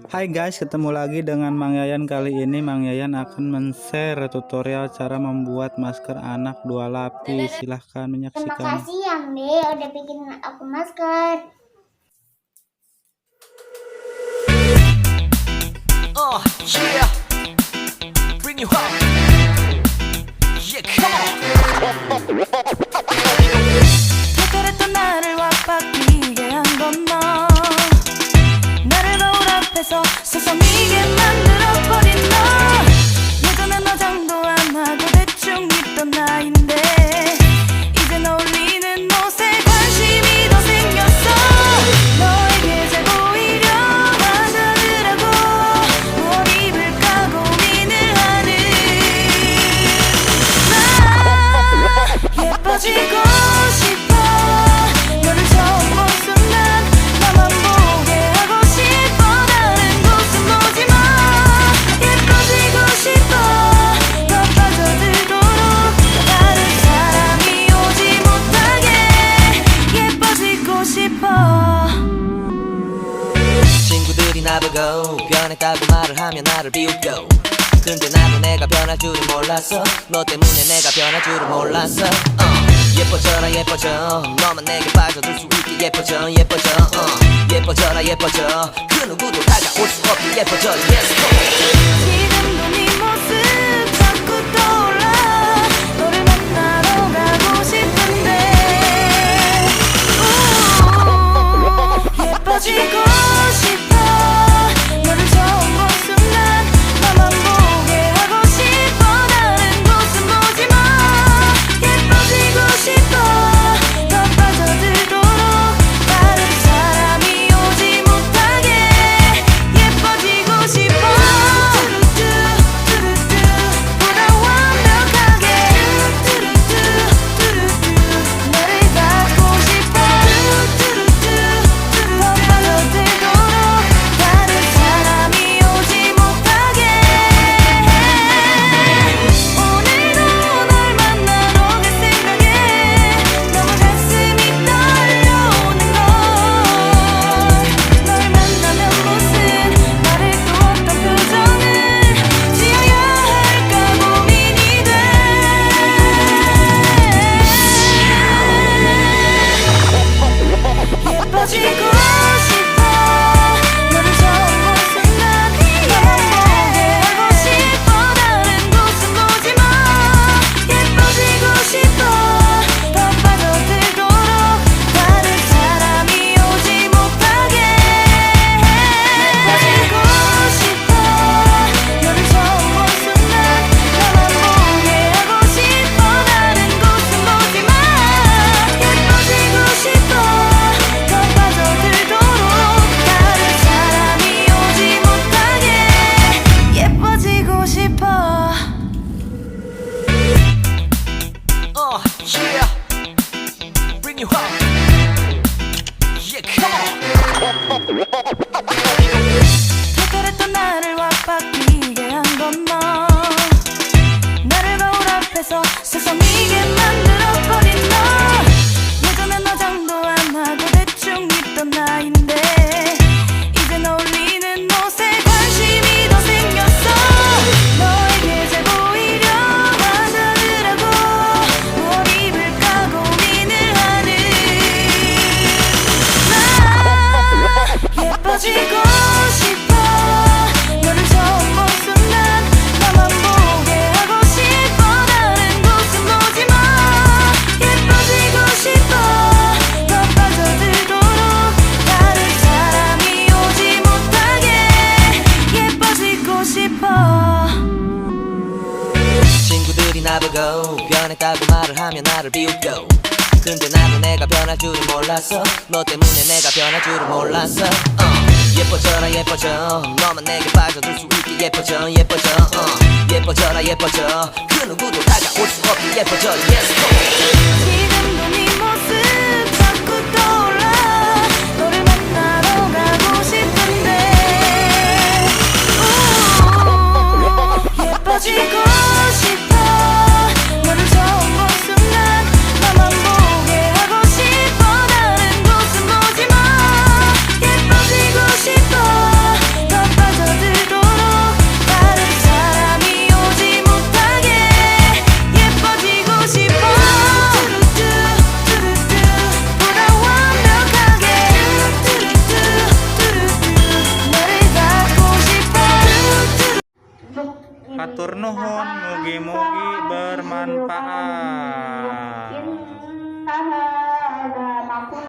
Hai guys, ketemu lagi dengan Mang Yayan. Kali ini Mang Yayan akan men-share tutorial cara membuat masker anak 2 lapis. Silahkan Terima menyaksikan. kasih Yang deh udah bikin aku masker. Yeah, bring you up. Yeah, come on. 그랬던 나를 와빠끼게 한 건 너. 나를 거울 앞에서 세상이게 만들어버린 너. 예전엔 화장도 안 하고 대충 입던 나인데 이젠 어울리는 옷에 관심이 더 생겼어. 너에게 잘 보이려 하자느라고 뭘 입을까 고민을 하는 나. 예뻐지고 싶어. 너를 처음 본 순간 나만 보게 하고 싶어. 다른 곳은 보지 마. 예뻐지고 싶어. 더 빠져들도록 다른 사람이 오지 못하게 예뻐지고 싶어. 친구들이 나보고 변했다고 말을 하면 나를 비웃고, 근데 나도 내가 변할 줄은 몰랐어. 너 때문에 내가 변할 줄은 몰랐어. 예뻐져라 예뻐져. 너만 내게 빠져들 수 있게 예뻐져 예뻐져. 예뻐져라 예뻐져. 그 누구도 다가올 수 없게 예뻐져. Yes, come on. 지금도 네 모습 자꾸 떠올라. 너를 만나러 가고 싶은데 예뻐지고 싶어. 너를 처음 본 순간 나만 보게 하고 싶어. 다른 곳은 보지 마. 예뻐지고 싶어. 더 빠져들도록 다른 사람이 오지 못하게 예뻐지고 싶어. 보다 완벽하게 너를 갖고 싶어. 더 빠져들도록 다른 사람이 오지 못하게. 오늘도 널 만나러 갈 생각에 너무 가슴이 떨려오는 걸. 널 만나면 무슨 말을 또 어떤 표정을 지어야 할까 고민이 돼. 예뻐지고 싶어. 너를 처음 본 순간 나만 보게 하고 싶어. 다른 곳은 보지 마. 예뻐지고 싶어. 더 빠져들도록 다른 사람이 오지 못하게 예뻐지고 싶어. 너를 처음 본 순간 나만 보게 하고 싶어. 다른 곳은 보지 마. 예뻐지고 싶어. 더 빠져들도록 다른 사람이 오지 못하게 예뻐지고 싶어. Yeah, bring you up. Yeah, come on. 그랬던 나를 와빠끼게 한 건 너. 나를 거울 앞에서 세상이게 만들어버린 너. 예전엔 화장도 안 하고 대충 입던 나인데 이젠 어울리는 옷에 관심이 더 생겼어. 너에게 잘 보이려 하자느라고 뭘 입을까 고민을 하는 나. 예뻐지고 싶어. 너를 처음 본 순간 나만 보게 하고 싶어. 다른 곳은 보지 마. 예뻐지고 싶어. 더 빠져들도록 다른 사람이 오지 못하게 예뻐지고 싶어. 친구들이 나보고 변했다고 말을 하면 나를 비웃고, 근데 나도 내가 변할 줄은 몰랐어. 너 때문에 내가 변할 줄은 몰랐어. 예뻐져라 예뻐져. 너만 내게 빠져들 수 있게 예뻐져 예뻐져. 예뻐져라 예뻐져. 그 누구도 다가올 수 없게 예뻐져. Yes, come on. 지금도 네 모습 자꾸 떠올라. 너를 만나러 가고 싶은데 예뻐지고 싶어. 너를 처음 본 순간 나만 보게 하고 싶어. 다른 곳은 보지 마. 예뻐지고 싶어. 더 Matur nuhun, mugi-mugi bermanfaat. Haha.